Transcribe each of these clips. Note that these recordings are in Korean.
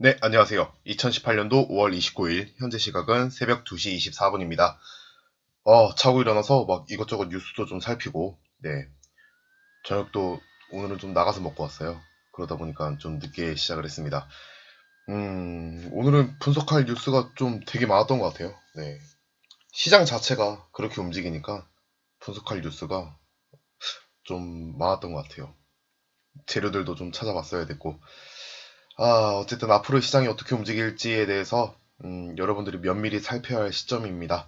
네, 안녕하세요. 2018년도 5월 29일, 현재 시각은 새벽 2시 24분입니다. 자고 일어나서 막 이것저것 뉴스도 좀 살피고, 네, 저녁도 오늘은 좀 나가서 먹고 왔어요. 그러다 보니까 좀 늦게 시작을 했습니다. 오늘은 분석할 뉴스가 좀 되게 많았던 것 같아요. 네, 시장 자체가 그렇게 움직이니까 분석할 뉴스가 좀 많았던 것 같아요. 재료들도 좀 찾아봤어야 됐고, 어쨌든 앞으로 시장이 어떻게 움직일지에 대해서 여러분들이 면밀히 살펴야 할 시점입니다.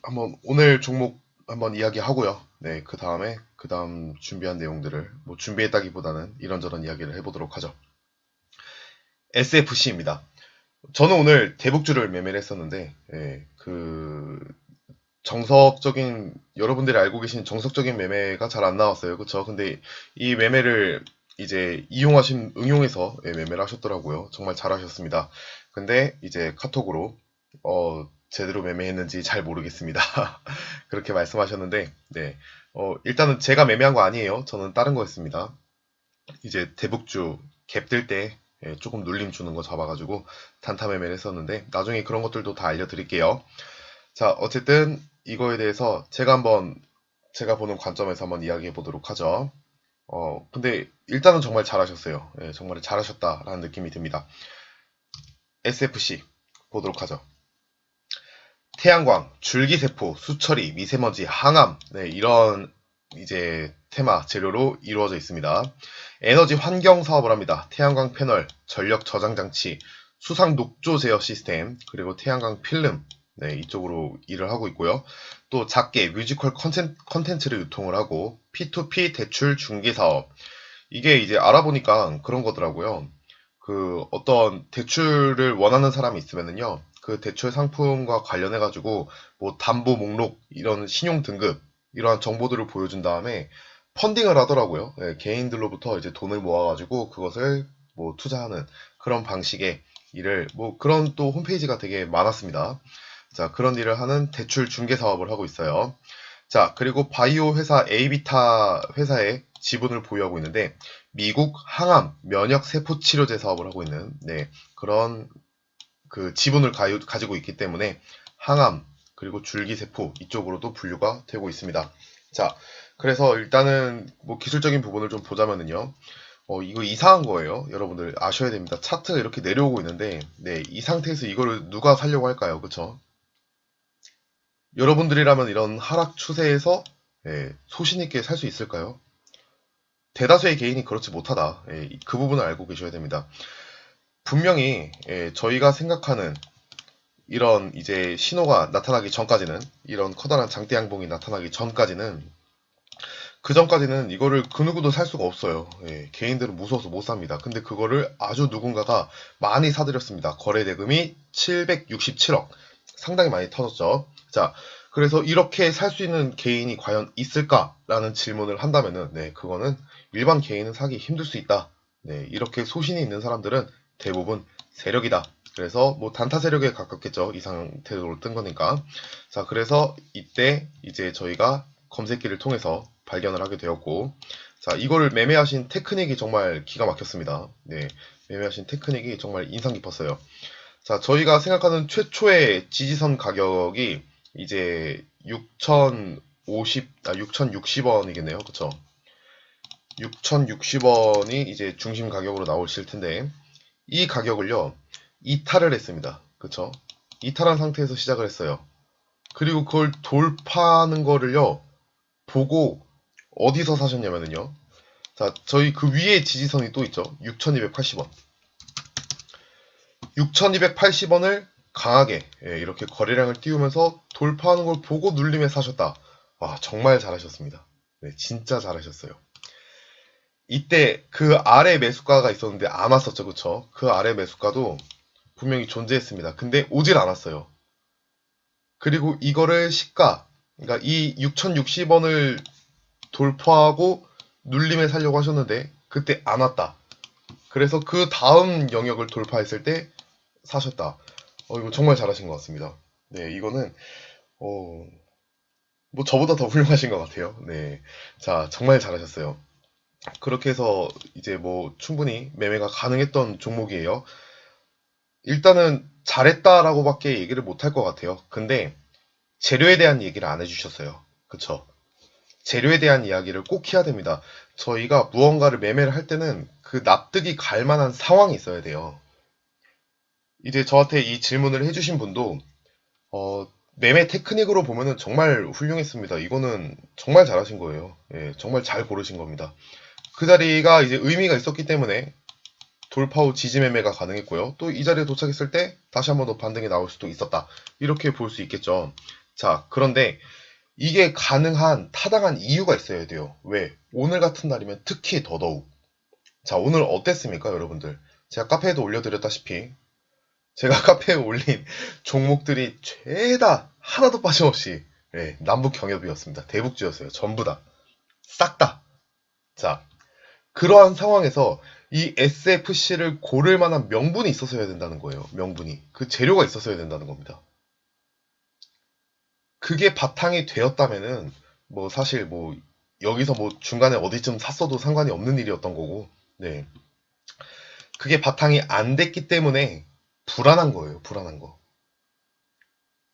한번 오늘 종목 한번 이야기하고요. 네, 그 다음 준비한 내용들을 뭐 준비했다기보다는 이런저런 이야기를 해보도록 하죠. SFC입니다. 저는 오늘 대북주를 매매를 했었는데, 예, 정석적인 여러분들이 알고 계신 정석적인 매매가 잘 안 나왔어요. 그쵸? 근데 이 매매를 이제 응용해서 매매를 하셨더라고요. 정말 잘하셨습니다. 근데 이제 카톡으로 제대로 매매했는지 잘 모르겠습니다. 그렇게 말씀하셨는데, 네. 일단은 제가 매매한 거 아니에요. 저는 다른 거였습니다. 이제 대북주 갭 뜰 때 조금 눌림 주는 거 잡아가지고 단타 매매를 했었는데, 나중에 그런 것들도 다 알려드릴게요. 자, 어쨌든 이거에 대해서 제가 보는 관점에서 한번 이야기해 보도록 하죠. 근데 일단은 정말 잘하셨어요. 예, 정말 잘하셨다라는 느낌이 듭니다. SFC 보도록 하죠. 태양광, 줄기세포, 수처리, 미세먼지, 항암, 네, 이런 이제 테마 재료로 이루어져 있습니다. 에너지 환경 사업을 합니다. 태양광 패널, 전력 저장 장치, 수상 녹조 제어 시스템, 그리고 태양광 필름, 네, 이쪽으로 일을 하고 있고요. 또 작게 뮤지컬 컨텐츠를 유통을 하고 P2P 대출 중개 사업. 이게 이제 알아보니까 그런 거더라고요. 어떤 대출을 원하는 사람이 있으면은요, 그 대출 상품과 관련해가지고, 뭐, 담보 목록, 이런 신용 등급, 이러한 정보들을 보여준 다음에, 펀딩을 하더라고요. 예, 개인들로부터 이제 돈을 모아가지고, 그것을 뭐, 투자하는 그런 방식의 일을, 뭐, 그런 또 홈페이지가 되게 많았습니다. 자, 그런 일을 하는 대출 중개 사업을 하고 있어요. 자, 그리고 바이오 회사 에이비타 회사의 지분을 보유하고 있는데 미국 항암 면역 세포 치료제 사업을 하고 있는 그런 그 지분을 가지고 있기 때문에 항암 그리고 줄기세포 이쪽으로도 분류가 되고 있습니다. 자, 그래서 일단은 뭐 기술적인 부분을 좀 보자면은요. 이거 이상한 거예요. 여러분들 아셔야 됩니다. 차트가 이렇게 내려오고 있는데, 네, 이 상태에서 이거를 누가 살려고 할까요? 그쵸? 여러분들이라면 이런 하락 추세에서 소신 있게 살 수 있을까요? 대다수의 개인이 그렇지 못하다. 그 부분을 알고 계셔야 됩니다. 분명히 저희가 생각하는 이런 이제 신호가 나타나기 전까지는 이런 커다란 장대 양봉이 나타나기 전까지는 그 전까지는 이거를 그 누구도 살 수가 없어요. 개인들은 무서워서 못 삽니다. 근데 그거를 아주 누군가가 많이 사들였습니다. 거래 대금이 767억. 상당히 많이 터졌죠. 자, 그래서 이렇게 살 수 있는 개인이 과연 있을까라는 질문을 한다면은, 네, 그거는 일반 개인은 사기 힘들 수 있다. 네, 이렇게 소신이 있는 사람들은 대부분 세력이다. 그래서 뭐 단타 세력에 가깝겠죠. 이 상태로 뜬 거니까. 자, 그래서 이때 이제 저희가 검색기를 통해서 발견을 하게 되었고, 자, 이거를 매매하신 테크닉이 정말 기가 막혔습니다. 네, 매매하신 테크닉이 정말 인상 깊었어요. 자, 저희가 생각하는 최초의 지지선 가격이 이제 6,060원이겠네요. 그쵸? 6,060원이 이제 중심 가격으로 나오실 텐데, 이 가격을요, 이탈을 했습니다. 그쵸? 이탈한 상태에서 시작을 했어요. 그리고 그걸 돌파하는 거를요, 보고 어디서 사셨냐면요. 자, 저희 그 위에 지지선이 또 있죠. 6,280원. 6,280원을 강하게 이렇게 거래량을 띄우면서 돌파하는 걸 보고 눌림에 사셨다. 와, 정말 잘하셨습니다. 네, 진짜 잘하셨어요. 이때 그 아래 매수가가 있었는데 안 왔었죠. 그쵸? 그 아래 매수가도 분명히 존재했습니다. 근데 오질 않았어요. 그리고 이거를 시가, 그러니까 이 6,060원을 돌파하고 눌림에 살려고 하셨는데 그때 안 왔다. 그래서 그 다음 영역을 돌파했을 때 사셨다. 이거 정말 잘하신 것 같습니다. 네, 이거는 뭐 저보다 더 훌륭하신 것 같아요. 네, 자 정말 잘하셨어요. 그렇게 해서 이제 뭐 충분히 매매가 가능했던 종목이에요. 일단은 잘했다라고밖에 얘기를 못 할 것 같아요. 근데 재료에 대한 얘기를 안 해주셨어요. 그쵸? 재료에 대한 이야기를 꼭 해야 됩니다. 저희가 무언가를 매매를 할 때는 그 납득이 갈 만한 상황이 있어야 돼요. 이제 저한테 이 질문을 해주신 분도 매매 테크닉으로 보면은 정말 훌륭했습니다. 이거는 정말 잘하신 거예요. 예, 정말 잘 고르신 겁니다. 그 자리가 이제 의미가 있었기 때문에 돌파 후 지지 매매가 가능했고요. 또 이 자리에 도착했을 때 다시 한번 더 반등이 나올 수도 있었다. 이렇게 볼 수 있겠죠. 자, 그런데 이게 가능한 타당한 이유가 있어야 돼요. 왜? 오늘 같은 날이면 특히 더더욱. 자, 오늘 어땠습니까, 여러분들? 제가 카페에도 올려드렸다시피 제가 카페에 올린 종목들이 죄다 하나도 빠짐없이 남북 경협이었습니다. 대북주였어요. 전부 다. 싹 다. 자, 그러한 상황에서 이 SFC를 고를 만한 명분이 있었어야 된다는 거예요. 명분이. 그 재료가 있었어야 된다는 겁니다. 그게 바탕이 되었다면은 뭐 사실 뭐 여기서 뭐 중간에 어디쯤 샀어도 상관이 없는 일이었던 거고, 네. 그게 바탕이 안 됐기 때문에 불안한 거예요. 불안한 거.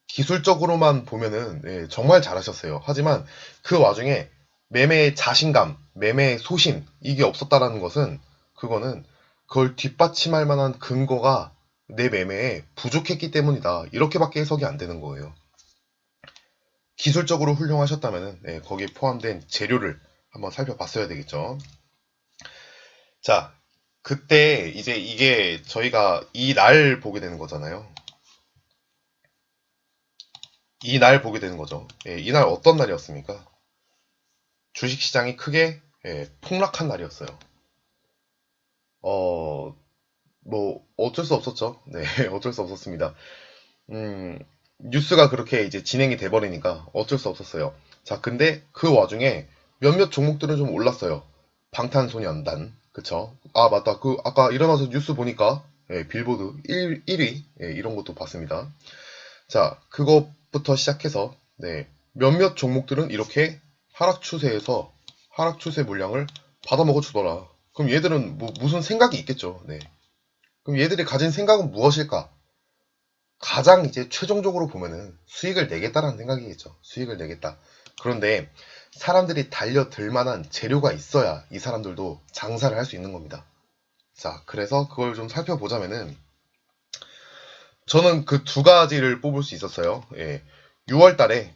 기술적으로만 보면은 정말 잘하셨어요. 하지만 그 와중에 매매의 자신감, 매매의 소신 이게 없었다라는 것은 그거는 그걸 뒷받침할 만한 근거가 내 매매에 부족했기 때문이다. 이렇게밖에 해석이 안 되는 거예요. 기술적으로 훌륭하셨다면은 거기에 포함된 재료를 한번 살펴봤어야 되겠죠. 자, 그때 이제 이게 저희가 이 날 보게 되는 거잖아요. 이 날 보게 되는 거죠. 이날 어떤 날이었습니까? 주식시장이 크게 폭락한 날이었어요. 뭐 어쩔 수 없었죠. 네, 어쩔 수 없었습니다. 뉴스가 그렇게 이제 진행이 돼버리니까 어쩔 수 없었어요. 자, 근데 그 와중에 몇몇 종목들은 좀 올랐어요. 방탄소년단, 그쵸? 아, 맞다. 그 아까 일어나서 뉴스 보니까 빌보드 1위 이런 것도 봤습니다. 자, 그것부터 시작해서 몇몇 종목들은 이렇게 하락 추세에서 하락 추세 물량을 받아먹어 주더라. 그럼 얘들은 뭐 무슨 생각이 있겠죠. 네. 그럼 얘들이 가진 생각은 무엇일까? 가장 이제 최종적으로 보면은 수익을 내겠다라는 생각이겠죠. 수익을 내겠다. 그런데 사람들이 달려들 만한 재료가 있어야 이 사람들도 장사를 할 수 있는 겁니다. 자, 그래서 그걸 좀 살펴보자면은 저는 그 두 가지를 뽑을 수 있었어요. 6월 달에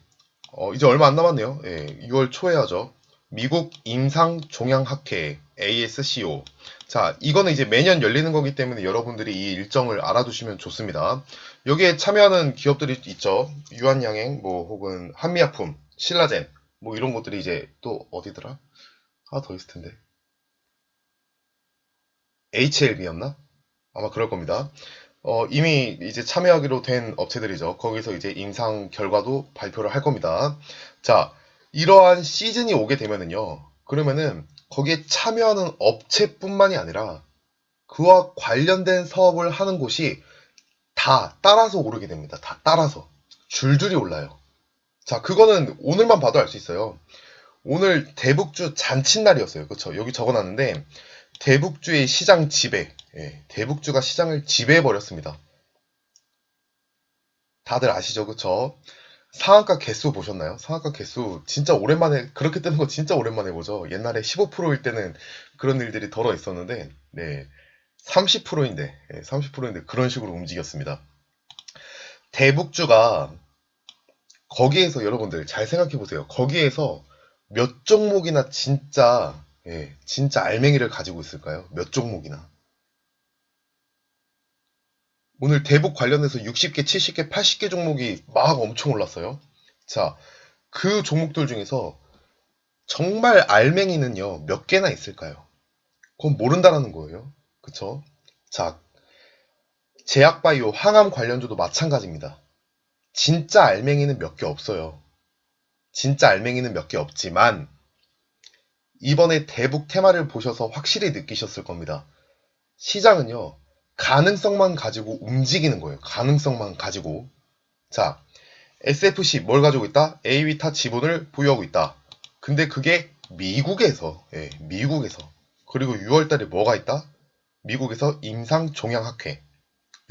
이제 얼마 안 남았네요. 6월 초에 하죠. 미국 임상종양학회 ASCO. 자, 이거는 이제 매년 열리는 거기 때문에 여러분들이 이 일정을 알아두시면 좋습니다. 여기에 참여하는 기업들이 있죠. 유한양행, 뭐 혹은 한미약품, 신라젠, 뭐 이런 것들이 이제 또 어디더라? 하나 더 있을 텐데. HLB였나? 아마 그럴 겁니다. 이미 이제 참여하기로 된 업체들이죠. 거기서 이제 임상 결과도 발표를 할 겁니다. 자, 이러한 시즌이 오게 되면은요. 그러면은 거기에 참여하는 업체뿐만이 아니라 그와 관련된 사업을 하는 곳이 다 따라서 오르게 됩니다. 다 따라서. 줄줄이 올라요. 자, 그거는 오늘만 봐도 알 수 있어요. 오늘 대북주 잔칫날이었어요. 그쵸? 여기 적어놨는데 대북주의 시장 지배. 대북주가 시장을 지배해버렸습니다. 다들 아시죠? 그쵸? 상한가 개수 보셨나요? 상한가 개수 진짜 오랜만에 그렇게 뜨는 거 진짜 오랜만에 보죠. 옛날에 15%일 때는 그런 일들이 덜어 있었는데 30%인데 30%인데 그런 식으로 움직였습니다. 대북주가 거기에서 여러분들 잘 생각해 보세요. 거기에서 몇 종목이나 진짜 알맹이를 가지고 있을까요? 몇 종목이나. 오늘 대북 관련해서 60개, 70개, 80개 종목이 막 엄청 올랐어요. 자, 그 종목들 중에서 정말 알맹이는요, 몇 개나 있을까요? 그건 모른다라는 거예요. 그쵸? 자, 제약바이오, 항암 관련주도 마찬가지입니다. 진짜 알맹이는 몇 개 없어요. 진짜 알맹이는 몇 개 없지만, 이번에 대북 테마를 보셔서 확실히 느끼셨을 겁니다. 시장은요, 가능성만 가지고 움직이는 거예요. 가능성만 가지고. 자, SFC 뭘 가지고 있다? A위타 지분을 보유하고 있다. 근데 그게 미국에서, 미국에서. 그리고 6월달에 뭐가 있다? 미국에서 임상종양학회.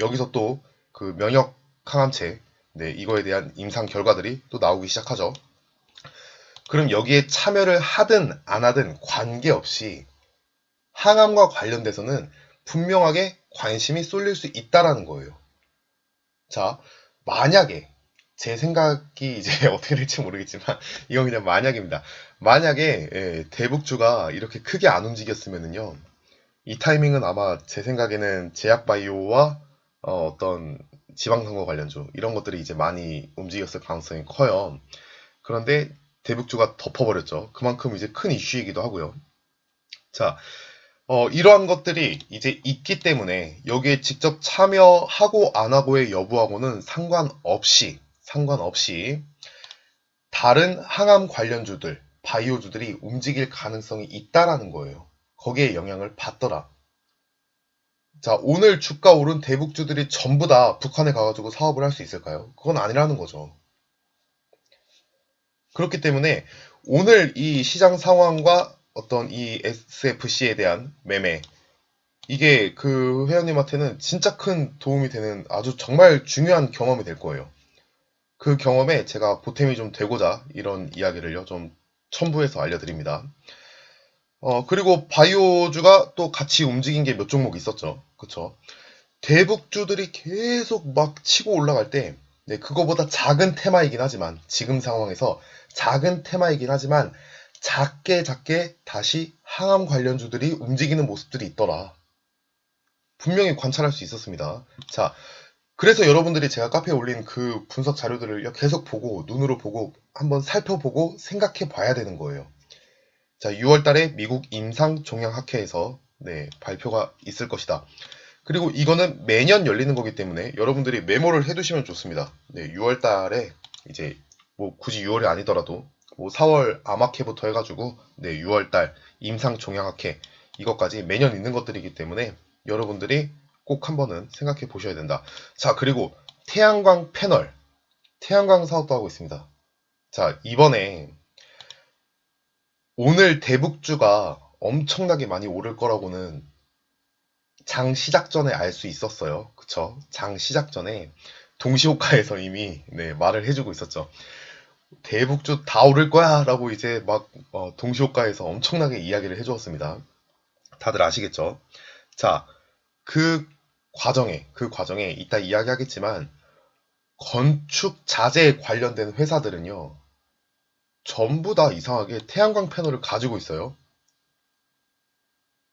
여기서 또 그 면역 항암체, 이거에 대한 임상 결과들이 또 나오기 시작하죠. 그럼 여기에 참여를 하든 안 하든 관계없이 항암과 관련돼서는 분명하게 관심이 쏠릴 수 있다라는 거예요. 자, 만약에 제 생각이 이제 어떻게 될지 모르겠지만 이건 그냥 만약입니다. 만약에 대북주가 이렇게 크게 안 움직였으면은요. 이 타이밍은 아마 제 생각에는 제약바이오와 어떤 지방선거 관련주 이런 것들이 이제 많이 움직였을 가능성이 커요. 그런데 대북주가 덮어버렸죠. 그만큼 이제 큰 이슈이기도 하고요. 자, 이러한 것들이 이제 있기 때문에 여기에 직접 참여하고 안 하고의 여부하고는 상관없이 다른 항암 관련주들, 바이오주들이 움직일 가능성이 있다라는 거예요. 거기에 영향을 받더라. 자, 오늘 주가 오른 대북주들이 전부 다 북한에 가가지고 사업을 할 수 있을까요? 그건 아니라는 거죠. 그렇기 때문에 오늘 이 시장 상황과 어떤 이 SFC에 대한 매매, 이게 그 회원님한테는 진짜 큰 도움이 되는 아주 정말 중요한 경험이 될 거예요. 그 경험에 제가 보탬이 좀 되고자 이런 이야기를요, 좀 첨부해서 알려드립니다. 그리고 바이오주가 또 같이 움직인 게 몇 종목 있었죠. 그쵸? 대북주들이 계속 막 치고 올라갈 때, 그거보다 작은 테마이긴 하지만, 지금 상황에서 작은 테마이긴 하지만, 작게 다시 항암 관련주들이 움직이는 모습들이 있더라. 분명히 관찰할 수 있었습니다. 자, 그래서 여러분들이 제가 카페에 올린 그 분석 자료들을 계속 보고, 눈으로 보고, 한번 살펴보고 생각해 봐야 되는 거예요. 자, 6월 달에 미국 임상종양학회에서 발표가 있을 것이다. 그리고 이거는 매년 열리는 거기 때문에 여러분들이 메모를 해두시면 좋습니다. 6월 달에 이제 뭐 굳이 6월이 아니더라도 뭐 4월 암학회부터 해가지고 6월 달 임상종양학회 이것까지 매년 있는 것들이기 때문에 여러분들이 꼭 한번은 생각해 보셔야 된다. 자, 그리고 태양광 패널, 태양광 사업도 하고 있습니다. 자, 이번에 오늘 대북주가 엄청나게 많이 오를 거라고는 장 시작 전에 알 수 있었어요. 그쵸? 장 시작 전에 동시호가에서 이미 말을 해주고 있었죠. 대북주 다 오를 거야 라고 이제 막 동시호가에서 엄청나게 이야기를 해주었습니다. 다들 아시겠죠? 자, 그 과정에 이따 이야기하겠지만 건축 자재에 관련된 회사들은요. 전부 다 이상하게 태양광 패널을 가지고 있어요.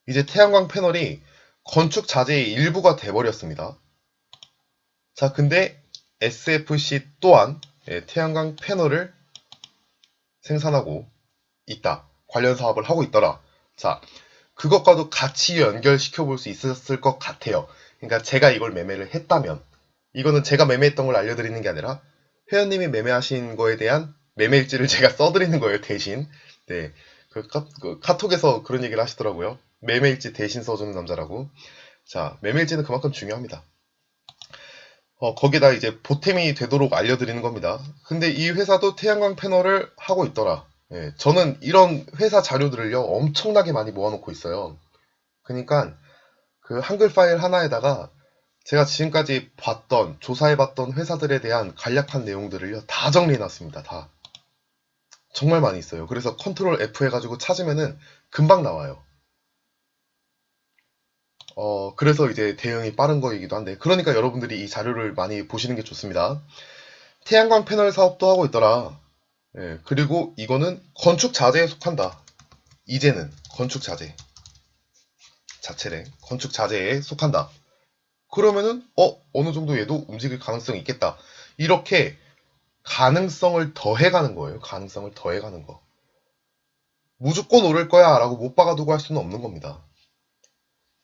이제 태양광 패널이 건축 자재의 일부가 돼버렸습니다. 자, 근데 SFC 또한 태양광 패널을 생산하고 있다. 관련 사업을 하고 있더라. 자, 그것과도 같이 연결시켜 볼 수 있었을 것 같아요. 그러니까 제가 이걸 매매를 했다면, 이거는 제가 매매했던 걸 알려드리는 게 아니라 회원님이 매매하신 거에 대한 매매일지를 제가 써드리는 거예요, 대신. 네. 그 카톡에서 그런 얘기를 하시더라고요. 매매일지 대신 써주는 남자라고. 자, 매매일지는 그만큼 중요합니다. 거기다 이제 보탬이 되도록 알려드리는 겁니다. 근데 이 회사도 태양광 패널을 하고 있더라. 예, 저는 이런 회사 자료들을요, 엄청나게 많이 모아놓고 있어요. 그러니까 그 한글 파일 하나에다가 제가 지금까지 봤던, 조사해봤던 회사들에 대한 간략한 내용들을요, 다 정리해놨습니다. 다. 정말 많이 있어요. 그래서 컨트롤 F 해가지고 찾으면은 금방 나와요. 그래서 이제 대응이 빠른 거이기도 한데, 그러니까 여러분들이 이 자료를 많이 보시는 게 좋습니다. 태양광 패널 사업도 하고 있더라. 예, 그리고 이거는 건축 자재에 속한다. 이제는 건축 자재 자체래. 건축 자재에 속한다. 그러면은 어느 정도 얘도 움직일 가능성이 있겠다. 이렇게 가능성을 더해가는 거예요. 가능성을 더해가는 거. 무조건 오를 거야 라고 못 박아두고 할 수는 없는 겁니다.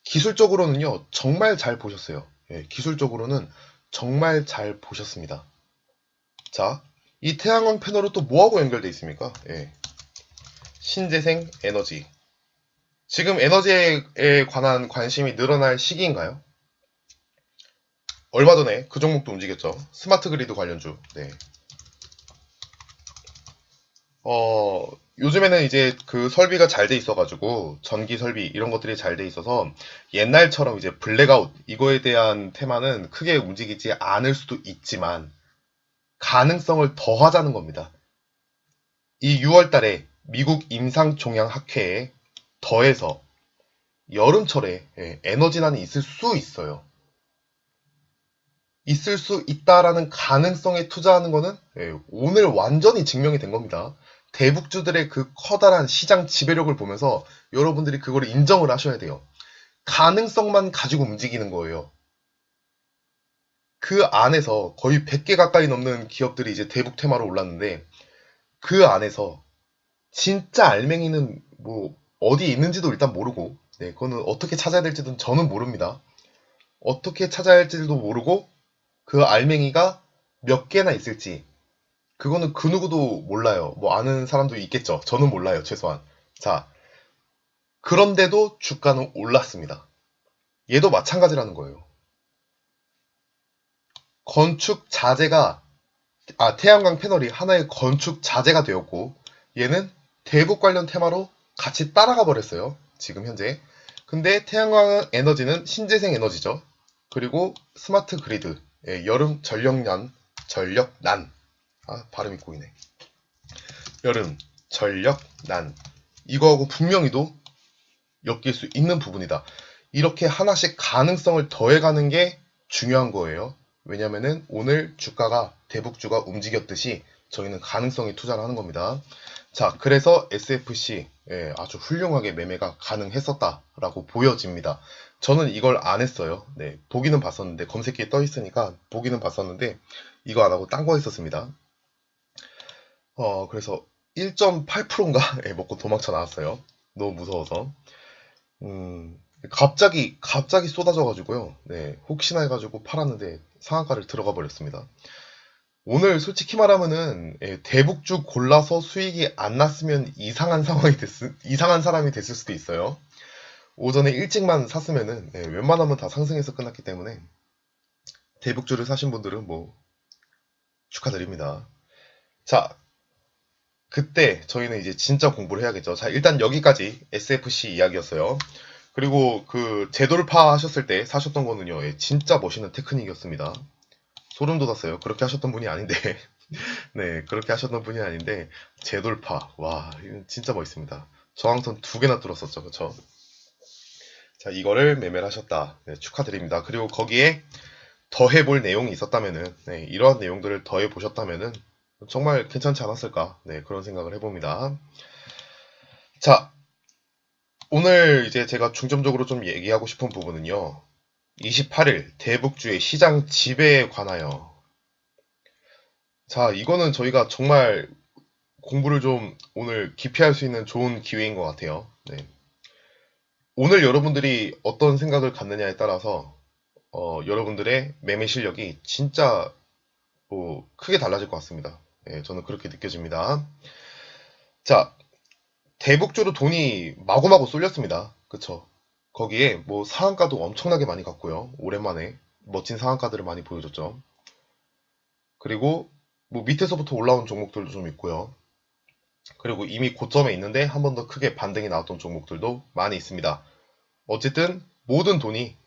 기술적으로는요, 정말 잘 보셨어요. 예, 기술적으로는 정말 잘 보셨습니다. 자, 이 태양광 패널은 또 뭐하고 연결되어 있습니까? 예, 신재생 에너지. 지금 에너지에 관한 관심이 늘어날 시기인가요? 얼마 전에 그 종목도 움직였죠. 스마트 그리드 관련주. 네. 요즘에는 이제 그 설비가 잘 돼 있어가지고 전기 설비 이런 것들이 잘 돼 있어서 옛날처럼 이제 블랙아웃 이거에 대한 테마는 크게 움직이지 않을 수도 있지만 가능성을 더하자는 겁니다. 이 6월 달에 미국 임상종양학회에 더해서 여름철에 에너지난이 있을 수 있어요. 있을 수 있다라는 가능성에 투자하는 거는 오늘 완전히 증명이 된 겁니다. 대북주들의 그 커다란 시장 지배력을 보면서 여러분들이 그걸 인정을 하셔야 돼요. 가능성만 가지고 움직이는 거예요. 그 안에서 거의 100개 가까이 넘는 기업들이 이제 대북 테마로 올랐는데 그 안에서 진짜 알맹이는 뭐 어디 있는지도 일단 모르고 그거는 어떻게 찾아야 될지는 저는 모릅니다. 어떻게 찾아야 할지도 모르고 그 알맹이가 몇 개나 있을지 그거는 그 누구도 몰라요. 뭐 아는 사람도 있겠죠. 저는 몰라요. 최소한. 자, 그런데도 주가는 올랐습니다. 얘도 마찬가지라는 거예요. 건축 자재가 태양광 패널이 하나의 건축 자재가 되었고 얘는 대북 관련 테마로 같이 따라가 버렸어요. 지금 현재. 근데 태양광 에너지는 신재생 에너지죠. 그리고 스마트 그리드, 여름 전력난, 발음이 꼬이네. 여름 전력난 이거하고 분명히도 엮일 수 있는 부분이다. 이렇게 하나씩 가능성을 더해가는 게 중요한 거예요. 왜냐면은 오늘 주가가 대북주가 움직였듯이 저희는 가능성에 투자를 하는 겁니다. 자, 그래서 SFC 아주 훌륭하게 매매가 가능했었다라고 보여집니다. 저는 이걸 안 했어요. 보기는 봤었는데 검색기에 떠 있으니까 보기는 봤었는데 이거 안 하고 딴 거 했었습니다. 그래서 1.8%인가 먹고 도망쳐 나왔어요. 너무 무서워서. 갑자기 쏟아져가지고요. 혹시나 해가지고 팔았는데 상한가를 들어가 버렸습니다. 오늘 솔직히 말하면은 대북주 골라서 수익이 안 났으면 이상한 사람이 됐을 수도 있어요. 오전에 일찍만 샀으면은 웬만하면 다 상승해서 끝났기 때문에 대북주를 사신 분들은 뭐 축하드립니다. 자, 그때 저희는 이제 진짜 공부를 해야겠죠. 자, 일단 여기까지 SFC 이야기였어요. 그리고 그 재돌파 하셨을 때 사셨던 거는요, 진짜 멋있는 테크닉이었습니다. 소름 돋았어요. 그렇게 하셨던 분이 아닌데, 그렇게 하셨던 분이 아닌데, 재돌파. 와, 이건 진짜 멋있습니다. 저항선 2개나 뚫었었죠. 그쵸? 자, 이거를 매매를 하셨다. 축하드립니다. 그리고 거기에 더해볼 내용이 있었다면은, 이러한 내용들을 더해보셨다면은, 정말 괜찮지 않았을까? 그런 생각을 해봅니다. 자, 오늘 이제 제가 중점적으로 좀 얘기하고 싶은 부분은요. 28일 대북주의 시장 지배에 관하여. 자, 이거는 저희가 정말 공부를 좀 오늘 깊이 할 수 있는 좋은 기회인 것 같아요. 오늘 여러분들이 어떤 생각을 갖느냐에 따라서 여러분들의 매매 실력이 진짜 뭐 크게 달라질 것 같습니다. 저는 그렇게 느껴집니다. 자, 대북주로 돈이 마구마구 쏠렸습니다. 그쵸? 거기에 뭐 상한가도 엄청나게 많이 갔고요. 오랜만에 멋진 상한가들을 많이 보여줬죠. 그리고 뭐 밑에서부터 올라온 종목들도 좀 있고요. 그리고 이미 고점에 있는데 한 번 더 크게 반등이 나왔던 종목들도 많이 있습니다. 어쨌든 모든 돈이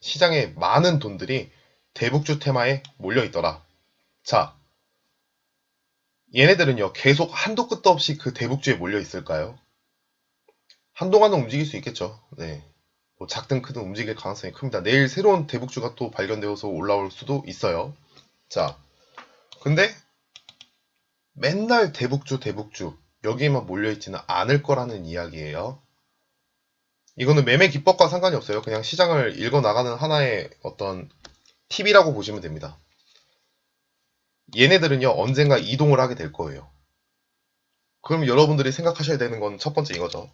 시장에 많은 돈들이 대북주 테마에 몰려있더라. 자, 얘네들은요 계속 한도 끝도 없이 그 대북주에 몰려있을까요? 한동안은 움직일 수 있겠죠. 뭐 작든 크든 움직일 가능성이 큽니다. 내일 새로운 대북주가 또 발견되어서 올라올 수도 있어요. 자, 근데 맨날 대북주 여기에만 몰려있지는 않을 거라는 이야기예요. 이거는 매매 기법과 상관이 없어요. 그냥 시장을 읽어나가는 하나의 어떤 팁이라고 보시면 됩니다. 얘네들은요 언젠가 이동을 하게 될 거예요. 그럼 여러분들이 생각하셔야 되는 건 첫 번째 이거죠.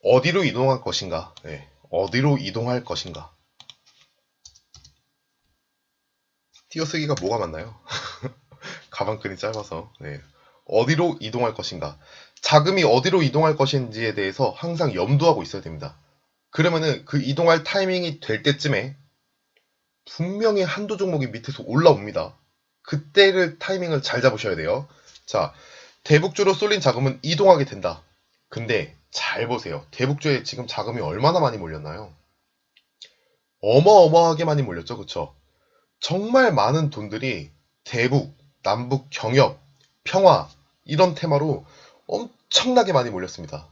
어디로 이동할 것인가? 어디로 이동할 것인가? 띄어쓰기가 뭐가 맞나요? 가방끈이 짧아서. 어디로 이동할 것인가? 자금이 어디로 이동할 것인지에 대해서 항상 염두하고 있어야 됩니다. 그러면은 그 이동할 타이밍이 될 때쯤에 분명히 한두 종목이 밑에서 올라옵니다. 그때를 타이밍을 잘 잡으셔야 돼요. 자, 대북주로 쏠린 자금은 이동하게 된다. 근데 잘 보세요. 대북주에 지금 자금이 얼마나 많이 몰렸나요? 어마어마하게 많이 몰렸죠. 그쵸? 정말 많은 돈들이 대북, 남북 경협, 평화 이런 테마로 엄청나게 많이 몰렸습니다.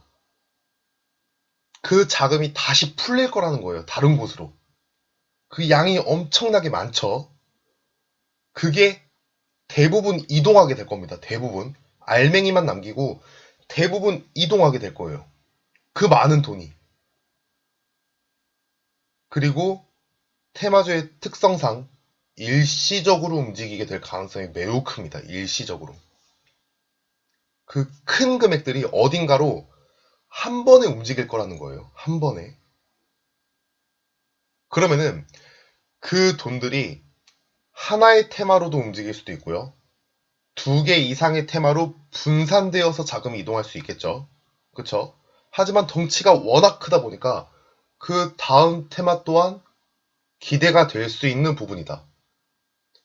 그 자금이 다시 풀릴 거라는 거예요. 다른 곳으로. 그 양이 엄청나게 많죠. 그게 대부분 이동하게 될 겁니다. 대부분. 알맹이만 남기고 대부분 이동하게 될 거예요. 그 많은 돈이. 그리고 테마주의 특성상 일시적으로 움직이게 될 가능성이 매우 큽니다. 일시적으로. 그 큰 금액들이 어딘가로 한 번에 움직일 거라는 거예요. 한 번에. 그러면은 그 돈들이 하나의 테마로도 움직일 수도 있고요. 2개 이상의 테마로 분산되어서 자금이 이동할 수 있겠죠. 그쵸? 하지만 덩치가 워낙 크다 보니까 그 다음 테마 또한 기대가 될 수 있는 부분이다.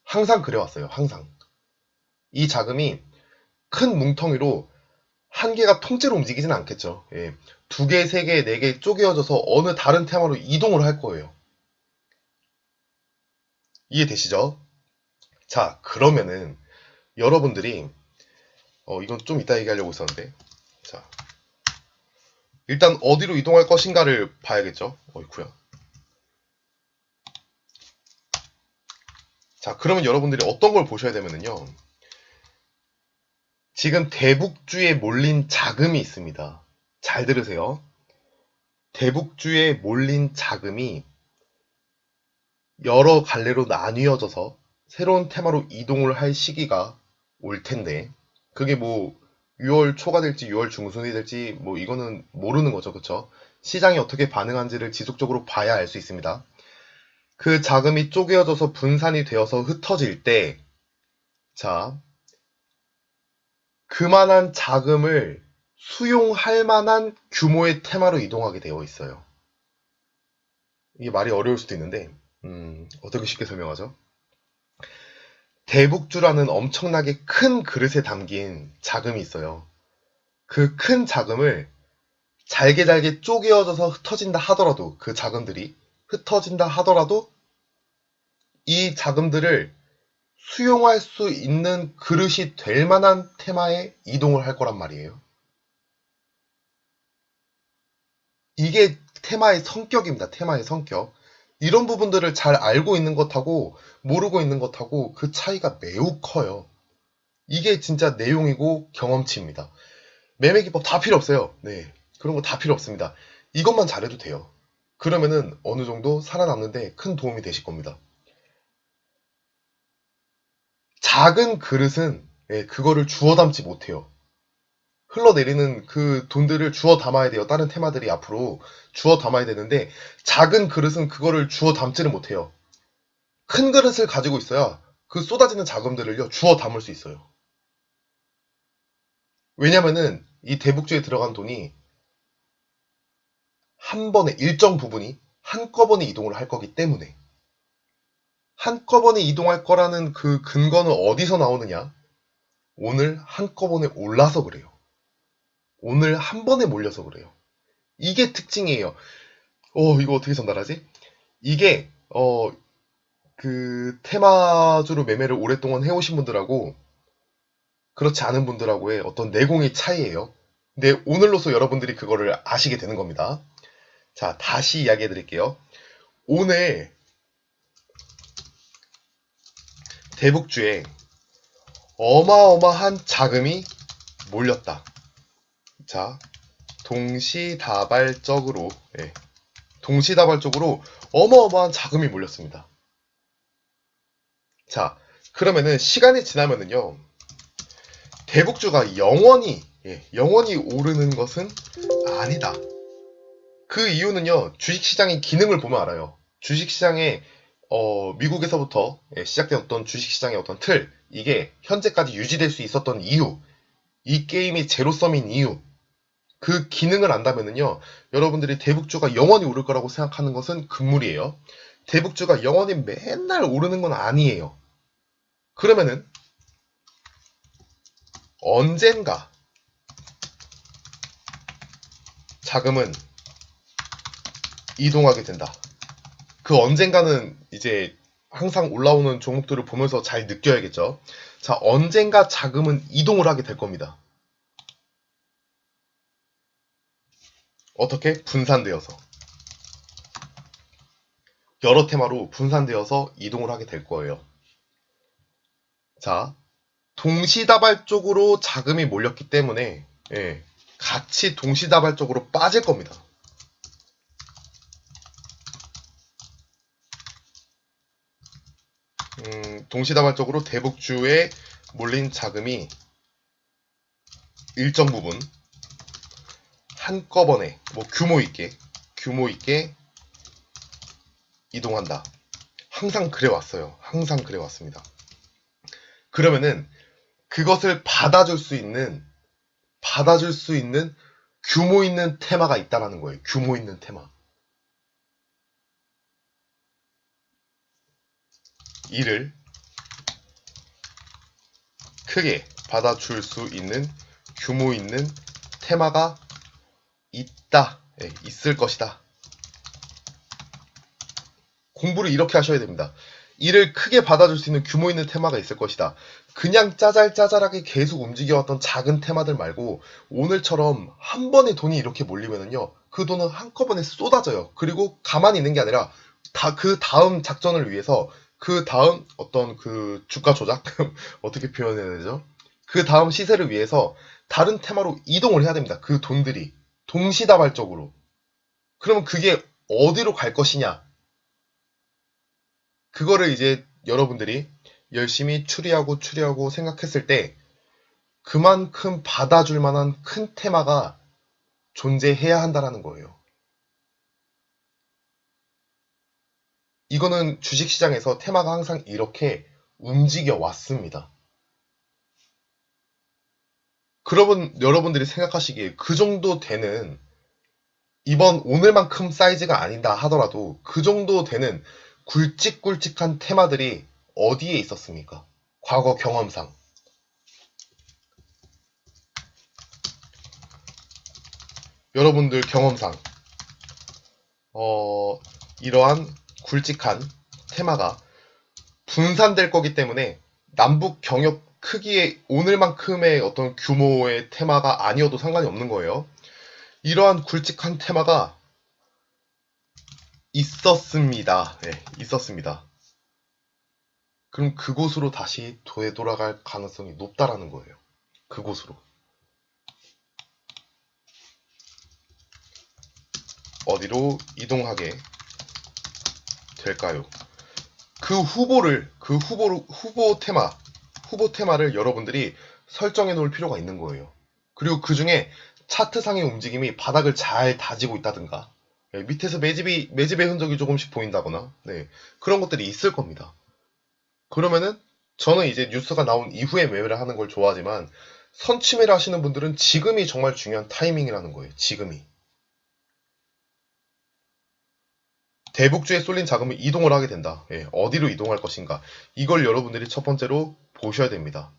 항상 그래왔어요. 항상. 이 자금이 큰 뭉텅이로 한 개가 통째로 움직이진 않겠죠. 예. 2개, 3개, 4개 쪼개어져서 어느 다른 테마로 이동을 할 거예요. 이해되시죠? 자, 그러면은 여러분들이 이건 좀 이따 얘기하려고 했었는데, 자, 일단 어디로 이동할 것인가를 봐야겠죠. 어이쿠야. 자, 그러면 여러분들이 어떤 걸 보셔야 되면은요. 지금 대북주에 몰린 자금이 있습니다. 잘 들으세요. 대북주에 몰린 자금이 여러 갈래로 나뉘어져서 새로운 테마로 이동을 할 시기가 올 텐데, 그게 뭐 6월 초가 될지 6월 중순이 될지 뭐 이거는 모르는 거죠. 그쵸? 시장이 어떻게 반응한지를 지속적으로 봐야 알 수 있습니다. 그 자금이 쪼개어져서 분산이 되어서 흩어질 때, 자, 그만한 자금을 수용할 만한 규모의 테마로 이동하게 되어 있어요. 이게 말이 어려울 수도 있는데, 어떻게 쉽게 설명하죠? 대북주라는 엄청나게 큰 그릇에 담긴 자금이 있어요. 그 큰 자금을 잘게 잘게 쪼개어져서 흩어진다 하더라도, 그 자금들이 흩어진다 하더라도 이 자금들을 수용할 수 있는 그릇이 될 만한 테마에 이동을 할 거란 말이에요. 이게 테마의 성격입니다. 테마의 성격. 이런 부분들을 잘 알고 있는 것하고 모르고 있는 것하고 그 차이가 매우 커요. 이게 진짜 내용이고 경험치입니다. 매매기법 다 필요 없어요. 네, 그런 거 다 필요 없습니다. 이것만 잘해도 돼요. 그러면은 어느 정도 살아남는데 큰 도움이 되실 겁니다. 작은 그릇은 그거를 주워 담지 못해요. 흘러내리는 그 돈들을 주워 담아야 돼요. 다른 테마들이 앞으로 주워 담아야 되는데 작은 그릇은 그거를 주워 담지를 못해요. 큰 그릇을 가지고 있어야 그 쏟아지는 자금들을요 주워 담을 수 있어요. 왜냐면은 이 대북주에 들어간 돈이 한 번에 일정 부분이 한꺼번에 이동을 할 거기 때문에 한꺼번에 이동할 거라는 그 근거는 어디서 나오느냐? 오늘 한꺼번에 올라서 그래요. 오늘 한 번에 몰려서 그래요. 이게 특징이에요. 이거 어떻게 전달하지? 이게 그 테마주로 매매를 오랫동안 해오신 분들하고 그렇지 않은 분들하고의 어떤 내공의 차이예요. 근데 오늘로서 여러분들이 그거를 아시게 되는 겁니다. 자, 다시 이야기해 드릴게요. 오늘 대북주에 어마어마한 자금이 몰렸다. 자, 동시다발적으로 어마어마한 자금이 몰렸습니다. 자, 그러면은 시간이 지나면은요, 대북주가 영원히 오르는 것은 아니다. 그 이유는요, 주식시장의 기능을 보면 알아요. 주식시장에 미국에서부터 시작된 어떤 주식시장의 어떤 틀, 이게 현재까지 유지될 수 있었던 이유, 이 게임이 제로섬인 이유, 그 기능을 안다면은요, 여러분들이 대북주가 영원히 오를 거라고 생각하는 것은 금물이에요. 대북주가 영원히 맨날 오르는 건 아니에요. 그러면은 언젠가 자금은 이동하게 된다. 그 언젠가는 이제 항상 올라오는 종목들을 보면서 잘 느껴야겠죠. 자, 언젠가 자금은 이동을 하게 될 겁니다. 어떻게? 분산되어서. 여러 테마로 분산되어서 이동을 하게 될 거예요. 자, 동시다발적으로 자금이 몰렸기 때문에 같이 동시다발적으로 빠질 겁니다. 동시다발적으로 대북주에 몰린 자금이 일정 부분 한꺼번에 규모 있게 이동한다. 항상 그래왔어요. 항상 그래왔습니다. 그러면은 그것을 받아줄 수 있는 규모 있는 테마가 있다라는 거예요. 규모 있는 테마. 이를 크게 받아줄 수 있는 규모 있는 테마가 있다. 있을 것이다. 공부를 이렇게 하셔야 됩니다. 이를 크게 받아줄 수 있는 규모 있는 테마가 있을 것이다. 그냥 짜잘짜잘하게 계속 움직여왔던 작은 테마들 말고 오늘처럼 한 번에 돈이 이렇게 몰리면은요, 그 돈은 한꺼번에 쏟아져요. 그리고 가만히 있는 게 아니라 그 다음 작전을 위해서 그 다음 어떤 그 주가 조작 어떻게 표현해야 되죠? 그 다음 시세를 위해서 다른 테마로 이동을 해야 됩니다. 그 돈들이 동시다발적으로. 그러면 그게 어디로 갈 것이냐? 그거를 이제 여러분들이 열심히 추리하고 생각했을 때 그만큼 받아줄 만한 큰 테마가 존재해야 한다라는 거예요. 이거는 주식시장에서 테마가 항상 이렇게 움직여 왔습니다. 그러면 여러분들이 생각하시기에 그 정도 되는 오늘만큼 사이즈가 아니다 하더라도 그 정도 되는 굵직굵직한 테마들이 어디에 있었습니까? 과거 경험상. 여러분들 경험상 이러한 굵직한 테마가 분산될 거기 때문에 남북 경협 크기의 오늘만큼의 어떤 규모의 테마가 아니어도 상관이 없는 거예요. 이러한 굵직한 테마가 있었습니다. 있었습니다. 그럼 그곳으로 다시 되돌아갈 가능성이 높다라는 거예요. 그곳으로. 어디로 이동하게 될까요? 그 후보 테마를 여러분들이 설정해 놓을 필요가 있는 거예요. 그리고 그 중에 차트상의 움직임이 바닥을 잘 다지고 있다든가, 밑에서 매집의 흔적이 조금씩 보인다거나, 그런 것들이 있을 겁니다. 그러면은 저는 이제 뉴스가 나온 이후에 매매를 하는 걸 좋아하지만 선취매를 하시는 분들은 지금이 정말 중요한 타이밍이라는 거예요. 지금이. 대북주에 쏠린 자금이 이동을 하게 된다. 어디로 이동할 것인가. 이걸 여러분들이 첫 번째로 보셔야 됩니다.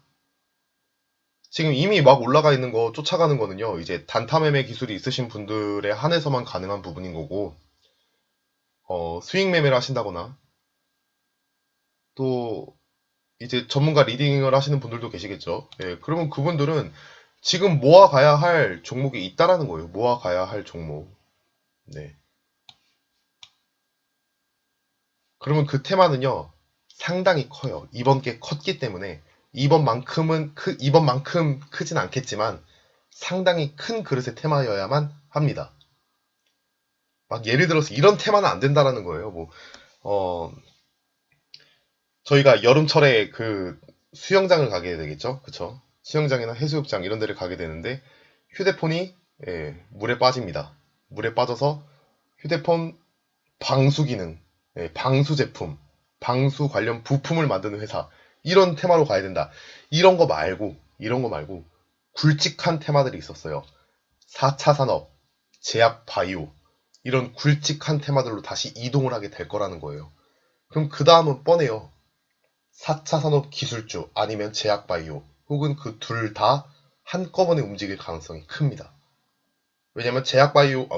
지금 이미 막 올라가 있는 거 쫓아가는 거는요, 이제 단타 매매 기술이 있으신 분들에 한해서만 가능한 부분인 거고, 스윙 매매를 하신다거나, 또, 이제 전문가 리딩을 하시는 분들도 계시겠죠. 그러면 그분들은 지금 모아가야 할 종목이 있다라는 거예요. 모아가야 할 종목. 네. 그러면 그 테마는요, 상당히 커요. 이번 게 컸기 때문에, 이번만큼 크진 않겠지만, 상당히 큰 그릇의 테마여야만 합니다. 막 예를 들어서 이런 테마는 안 된다라는 거예요. 저희가 여름철에 그 수영장을 가게 되겠죠? 그쵸? 수영장이나 해수욕장 이런 데를 가게 되는데, 휴대폰이, 물에 빠집니다. 물에 빠져서 휴대폰 방수 기능, 방수 제품, 방수 관련 부품을 만드는 회사, 이런 테마로 가야 된다. 이런 거 말고 굵직한 테마들이 있었어요. 4차 산업, 제약 바이오, 이런 굵직한 테마들로 다시 이동을 하게 될 거라는 거예요. 그럼 그 다음은 뻔해요. 4차 산업 기술주 아니면 제약바이오 혹은 그 둘 다 한꺼번에 움직일 가능성이 큽니다. 왜냐면 제약바이오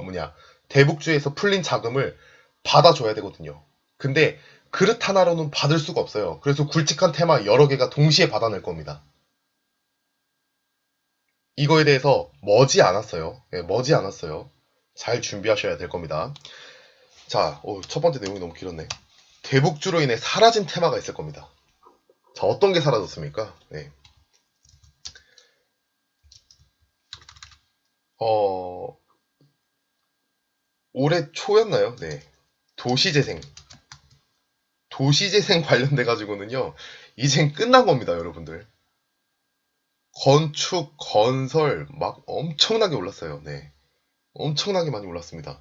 대북주에서 풀린 자금을 받아줘야 되거든요. 근데 그릇 하나로는 받을 수가 없어요. 그래서 굵직한 테마 여러 개가 동시에 받아낼 겁니다. 이거에 대해서 머지않았어요. 네, 머지않았어요. 잘 준비하셔야 될 겁니다. 자, 첫 번째 내용이 너무 길었네. 대북주로 인해 사라진 테마가 있을 겁니다. 자, 어떤 게 사라졌습니까? 네. 올해 초였나요? 네. 도시재생. 도시재생 관련돼가지고는요, 이젠 끝난 겁니다, 여러분들. 건축, 건설, 막 엄청나게 올랐어요. 네. 엄청나게 많이 올랐습니다.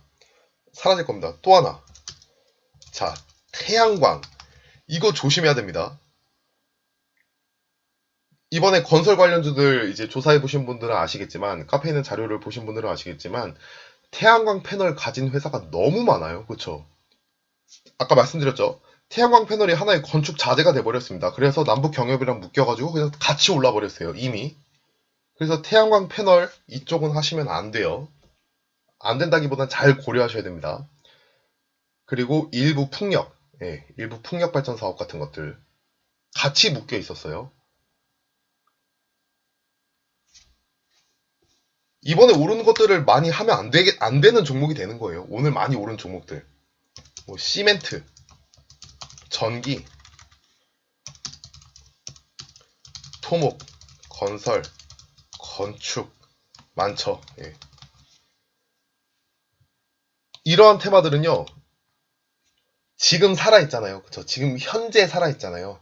사라질 겁니다. 또 하나. 자, 태양광. 이거 조심해야 됩니다. 이번에 건설 관련주들 이제 조사해보신 분들은 아시겠지만, 카페에 있는 자료를 보신 분들은 아시겠지만, 태양광 패널 가진 회사가 너무 많아요. 그쵸? 아까 말씀드렸죠? 태양광 패널이 하나의 건축 자재가 돼버렸습니다. 그래서 남북 경협이랑 묶여가지고 그냥 같이 올라버렸어요. 이미. 그래서 태양광 패널 이쪽은 하시면 안 돼요. 안 된다기보단 잘 고려하셔야 됩니다. 그리고 일부 풍력, 일부 풍력 발전 사업 같은 것들 같이 묶여 있었어요. 이번에 오르는 것들을 많이 하면 안 되는 종목이 되는 거예요. 오늘 많이 오른 종목들. 뭐 시멘트, 전기, 토목, 건설, 건축 많죠. 이러한 테마들은요. 지금 살아있잖아요. 그쵸? 지금 현재 살아있잖아요.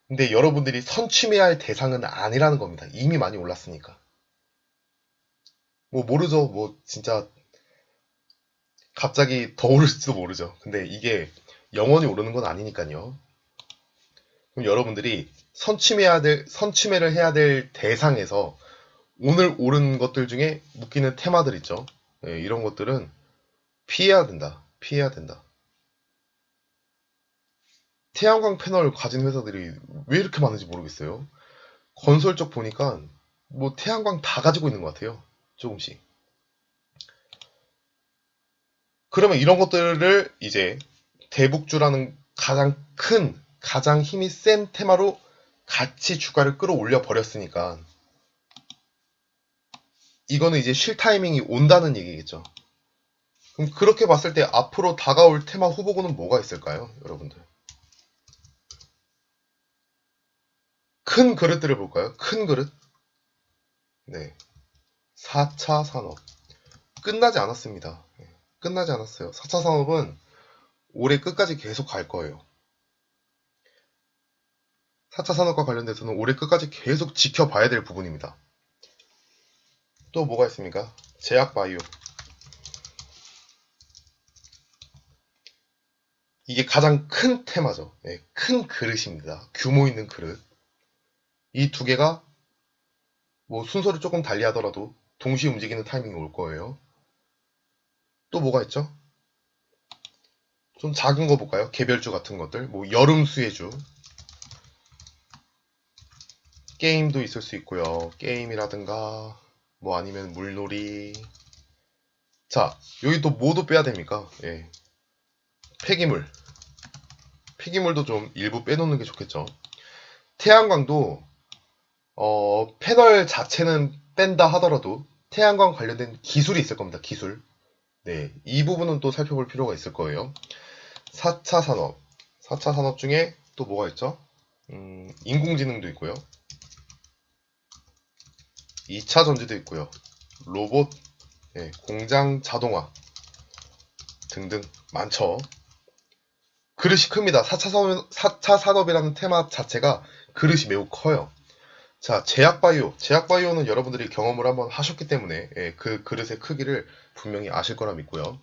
근데 여러분들이 선취해야 할 대상은 아니라는 겁니다. 이미 많이 올랐으니까. 뭐 모르죠. 뭐 진짜 갑자기 더 오를지도 모르죠. 근데 이게 영원히 오르는 건 아니니까요. 그럼 여러분들이 선취매를 해야 될 대상에서 오늘 오른 것들 중에 묶이는 테마들 있죠. 이런 것들은 피해야 된다. 피해야 된다. 태양광 패널 가진 회사들이 왜 이렇게 많은지 모르겠어요. 건설 쪽 보니까 뭐 태양광 다 가지고 있는 것 같아요. 조금씩. 그러면 이런 것들을 이제 대북주라는 가장 힘이 센 테마로 같이 주가를 끌어올려 버렸으니까 이거는 이제 쉴 타이밍이 온다는 얘기겠죠. 그럼 그렇게 봤을 때 앞으로 다가올 테마 후보군은 뭐가 있을까요, 여러분들? 큰 그릇들을 볼까요? 큰 그릇? 네. 4차 산업. 끝나지 않았습니다. 끝나지 않았어요. 4차 산업은 올해 끝까지 계속 갈 거예요. 4차 산업과 관련돼서는 올해 끝까지 계속 지켜봐야 될 부분입니다. 또 뭐가 있습니까? 제약바이오. 이게 가장 큰 테마죠. 큰 그릇입니다. 규모 있는 그릇. 이 두 개가 뭐 순서를 조금 달리 하더라도 동시에 움직이는 타이밍이 올 거예요. 또 뭐가 있죠? 좀 작은 거 볼까요? 개별주 같은 것들. 뭐 여름 수혜주. 게임도 있을 수 있고요. 게임이라든가 뭐 아니면 물놀이. 자, 여기 또 뭐도 빼야 됩니까? 폐기물. 폐기물도 좀 일부 빼놓는 게 좋겠죠. 태양광도 패널 자체는 뺀다 하더라도 태양광 관련된 기술이 있을 겁니다. 기술. 네, 이 부분은 또 살펴볼 필요가 있을 거예요. 4차 산업. 4차 산업 중에 또 뭐가 있죠? 인공지능도 있고요. 2차 전지도 있고요. 로봇, 공장 자동화 등등 많죠. 그릇이 큽니다. 4차 산업이라는 테마 자체가 그릇이 매우 커요. 자, 제약바이오. 제약바이오는 여러분들이 경험을 한번 하셨기 때문에 그 그릇의 크기를 분명히 아실 거라 믿고요.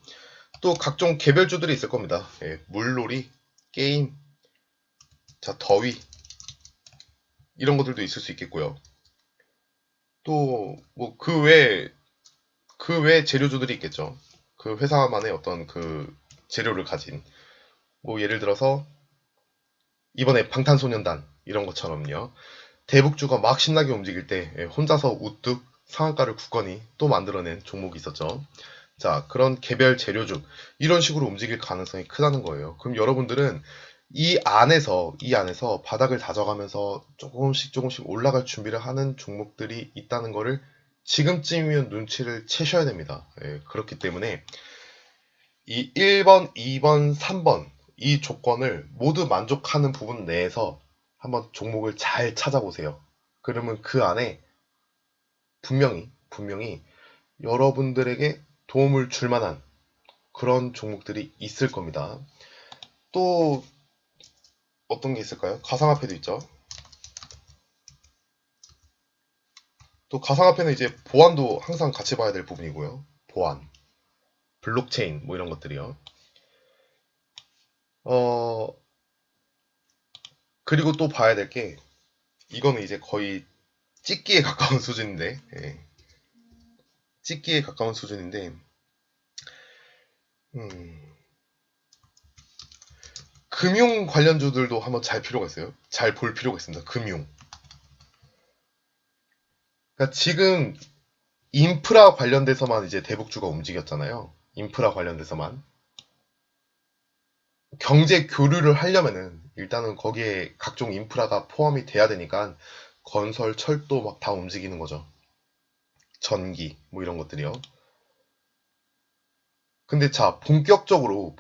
또 각종 개별주들이 있을 겁니다. 물놀이, 게임, 자, 더위 이런 것들도 있을 수 있겠고요. 또 뭐 그 외 재료주들이 있겠죠. 그 회사만의 어떤 그 재료를 가진 뭐 예를 들어서 이번에 방탄소년단 이런 것처럼요. 대북주가 막 신나게 움직일 때 혼자서 우뚝 상한가를 굳건히 또 만들어낸 종목이 있었죠. 자, 그런 개별 재료주 이런 식으로 움직일 가능성이 크다는 거예요. 그럼 여러분들은 이 안에서 바닥을 다져가면서 조금씩 올라갈 준비를 하는 종목들이 있다는 거를 지금쯤이면 눈치를 채셔야 됩니다. 그렇기 때문에 이 1번, 2번, 3번 이 조건을 모두 만족하는 부분 내에서 한번 종목을 잘 찾아보세요. 그러면 그 안에 분명히 여러분들에게 도움을 줄 만한 그런 종목들이 있을 겁니다. 또 어떤 게 있을까요? 가상화폐도 있죠. 또 가상화폐는 이제 보안도 항상 같이 봐야 될 부분이고요. 보안, 블록체인 뭐 이런 것들이요. 그리고 또 봐야 될 게 이거는 이제 거의 찍기에 가까운 수준인데 찍기에 가까운 수준인데 금융 관련주들도 한번 잘 필요가 있어요. 잘 볼 필요가 있습니다. 금융. 그러니까 지금 인프라 관련돼서만 이제 대북주가 움직였잖아요. 인프라 관련돼서만. 경제 교류를 하려면은 일단은 거기에 각종 인프라가 포함이 돼야 되니까 건설, 철도 막 다 움직이는 거죠. 전기 뭐 이런 것들이요. 근데 자, 본격적으로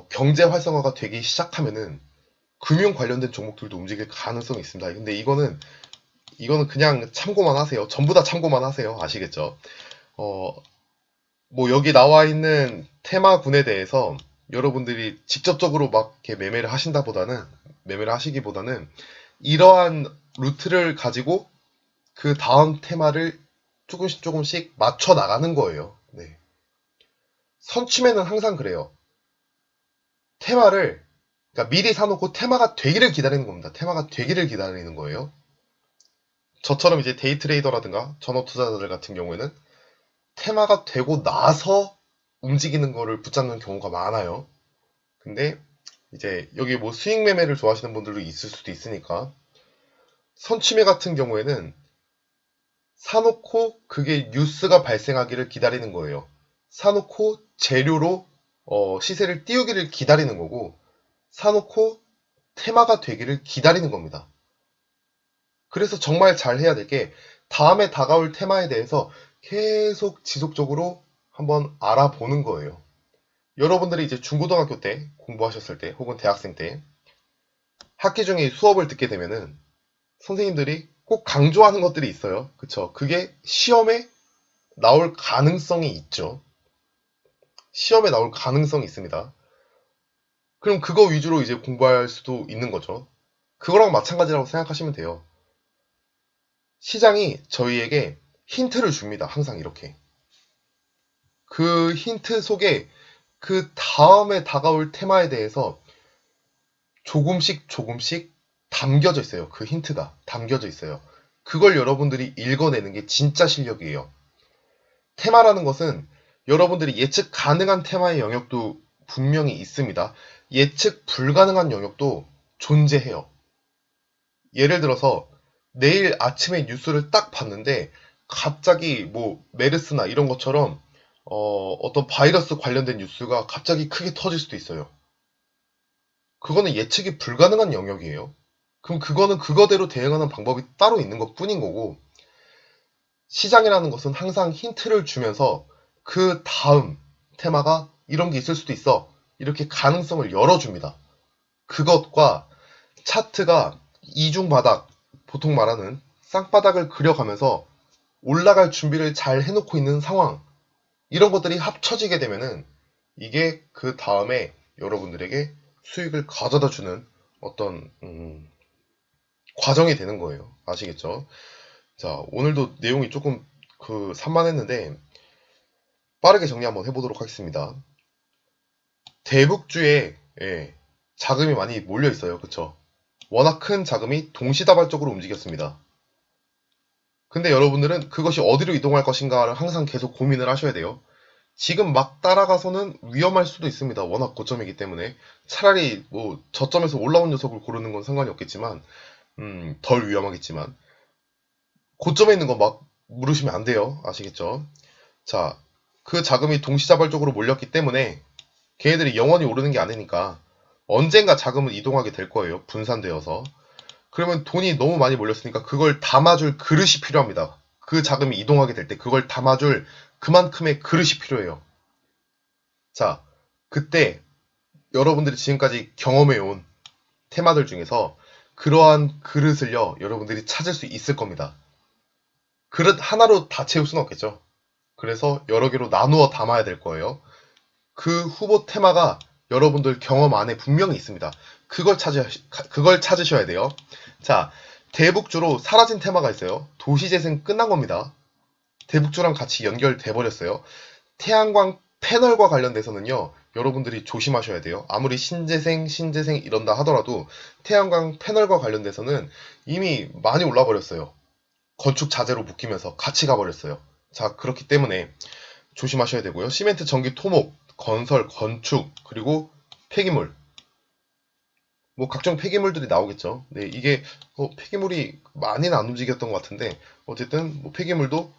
경제 활성화가 되기 시작하면은 금융 관련된 종목들도 움직일 가능성이 있습니다. 근데 이거는 그냥 참고만 하세요. 전부 다 참고만 하세요. 아시겠죠? 뭐 여기 나와 있는 테마군에 대해서 여러분들이 직접적으로 막 이렇게 매매를 하시기보다는 이러한 루트를 가지고 그 다음 테마를 조금씩 맞춰 나가는 거예요. 네. 선취매는 항상 그래요. 테마를 그러니까 미리 사놓고 테마가 되기를 기다리는 겁니다. 테마가 되기를 기다리는 거예요. 저처럼 이제 데이 트레이더라든가 전업 투자자들 같은 경우에는 테마가 되고 나서 움직이는 거를 붙잡는 경우가 많아요. 근데 이제 여기 뭐 수익 매매를 좋아하시는 분들도 있을 수도 있으니까 선취매 같은 경우에는 사놓고 그게 뉴스가 발생하기를 기다리는 거예요. 사놓고 재료로 시세를 띄우기를 기다리는 거고 사놓고 테마가 되기를 기다리는 겁니다. 그래서 정말 잘 해야 될 게 다음에 다가올 테마에 대해서 계속 지속적으로 한번 알아보는 거예요. 여러분들이 이제 중고등학교 때 공부하셨을 때 혹은 대학생 때 학기 중에 수업을 듣게 되면은 선생님들이 꼭 강조하는 것들이 있어요. 그쵸? 그게 시험에 나올 가능성이 있죠. 시험에 나올 가능성이 있습니다. 그럼 그거 위주로 이제 공부할 수도 있는 거죠. 그거랑 마찬가지라고 생각하시면 돼요. 시장이 저희에게 힌트를 줍니다. 항상 이렇게. 그 힌트 속에 그 다음에 다가올 테마에 대해서 조금씩 담겨져 있어요. 그 힌트가 담겨져 있어요. 그걸 여러분들이 읽어내는 게 진짜 실력이에요. 테마라는 것은 여러분들이 예측 가능한 테마의 영역도 분명히 있습니다. 예측 불가능한 영역도 존재해요. 예를 들어서 내일 아침에 뉴스를 딱 봤는데 갑자기 뭐 메르스나 이런 것처럼 어떤 바이러스 관련된 뉴스가 갑자기 크게 터질 수도 있어요. 그거는 예측이 불가능한 영역이에요. 그럼 그거는 그거대로 대응하는 방법이 따로 있는 것 뿐인 거고 시장이라는 것은 항상 힌트를 주면서 그 다음 테마가 이런 게 있을 수도 있어. 이렇게 가능성을 열어줍니다. 그것과 차트가 이중바닥, 보통 말하는 쌍바닥을 그려가면서 올라갈 준비를 잘 해놓고 있는 상황, 이런 것들이 합쳐지게 되면은 이게 그 다음에 여러분들에게 수익을 가져다 주는 어떤 과정이 되는 거예요. 아시겠죠? 자, 오늘도 내용이 조금 산만했는데 빠르게 정리 한번 해보도록 하겠습니다. 대북주에 자금이 많이 몰려 있어요. 그쵸? 워낙 큰 자금이 동시다발적으로 움직였습니다. 근데 여러분들은 그것이 어디로 이동할 것인가를 항상 계속 고민을 하셔야 돼요. 지금 막 따라가서는 위험할 수도 있습니다. 워낙 고점이기 때문에. 차라리 뭐 저점에서 올라온 녀석을 고르는 건 상관이 없겠지만, 덜 위험하겠지만, 고점에 있는 거 막 물으시면 안 돼요. 아시겠죠? 자, 그 자금이 동시다발적으로 몰렸기 때문에 걔네들이 영원히 오르는 게 아니니까 언젠가 자금은 이동하게 될 거예요. 분산되어서. 그러면 돈이 너무 많이 몰렸으니까 그걸 담아줄 그릇이 필요합니다. 그 자금이 이동하게 될 때 그걸 담아줄 그만큼의 그릇이 필요해요. 자, 그때 여러분들이 지금까지 경험해온 테마들 중에서 그러한 그릇을요, 여러분들이 찾을 수 있을 겁니다. 그릇 하나로 다 채울 수는 없겠죠. 그래서 여러 개로 나누어 담아야 될 거예요. 그 후보 테마가 여러분들 경험 안에 분명히 있습니다. 그걸 찾으셔야 돼요. 자, 대북주로 사라진 테마가 있어요. 도시재생 끝난 겁니다. 대북주랑 같이 연결돼 버렸어요. 태양광 패널과 관련돼서는요, 여러분들이 조심하셔야 돼요. 아무리 신재생 이런다 하더라도 태양광 패널과 관련돼서는 이미 많이 올라 버렸어요. 건축 자재로 묶이면서 같이 가버렸어요. 자, 그렇기 때문에 조심하셔야 되고요. 시멘트, 전기, 토목, 건설, 건축, 그리고 폐기물. 뭐 각종 폐기물들이 나오겠죠. 네, 이게 폐기물이 많이는 안 움직였던 것 같은데 어쨌든 뭐 폐기물도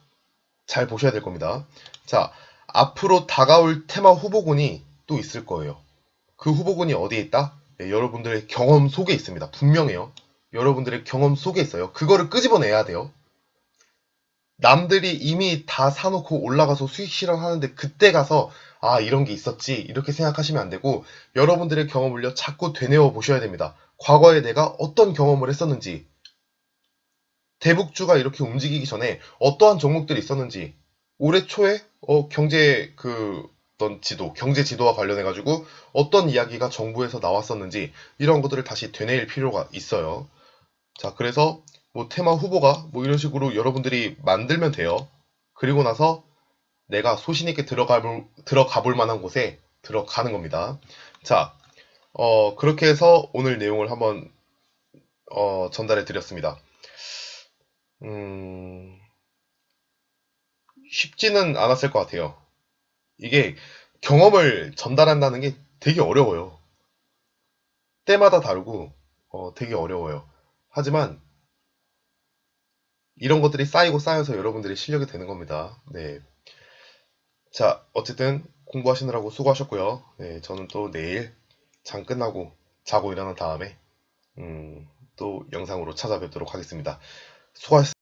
잘 보셔야 될 겁니다. 자, 앞으로 다가올 테마 후보군이 또 있을 거예요. 그 후보군이 어디에 있다? 네, 여러분들의 경험 속에 있습니다. 분명해요. 여러분들의 경험 속에 있어요. 그거를 끄집어내야 돼요. 남들이 이미 다 사놓고 올라가서 수익 실현하는데 그때 가서 아 이런 게 있었지 이렇게 생각하시면 안 되고 여러분들의 경험을요 자꾸 되뇌어 보셔야 됩니다. 과거에 내가 어떤 경험을 했었는지 대북주가 이렇게 움직이기 전에 어떠한 종목들이 있었는지 올해 초에 경제 어떤 경제 지도와 관련해 가지고 어떤 이야기가 정부에서 나왔었는지 이런 것들을 다시 되뇌일 필요가 있어요. 자, 그래서 뭐 테마 후보가 뭐 이런 식으로 여러분들이 만들면 돼요. 그리고 나서 내가 소신 있게 들어가 볼 만한 곳에 들어가는 겁니다. 자, 그렇게 해서 오늘 내용을 한번 전달해 드렸습니다. 쉽지는 않았을 것 같아요. 이게 경험을 전달한다는 게 되게 어려워요. 때마다 다르고 되게 어려워요. 하지만 이런 것들이 쌓이고 쌓여서 여러분들이 실력이 되는 겁니다. 네. 자, 어쨌든 공부하시느라고 수고하셨고요. 네, 저는 또 내일 장 끝나고 자고 일어난 다음에 또 영상으로 찾아뵙도록 하겠습니다. 수고하셨습니다.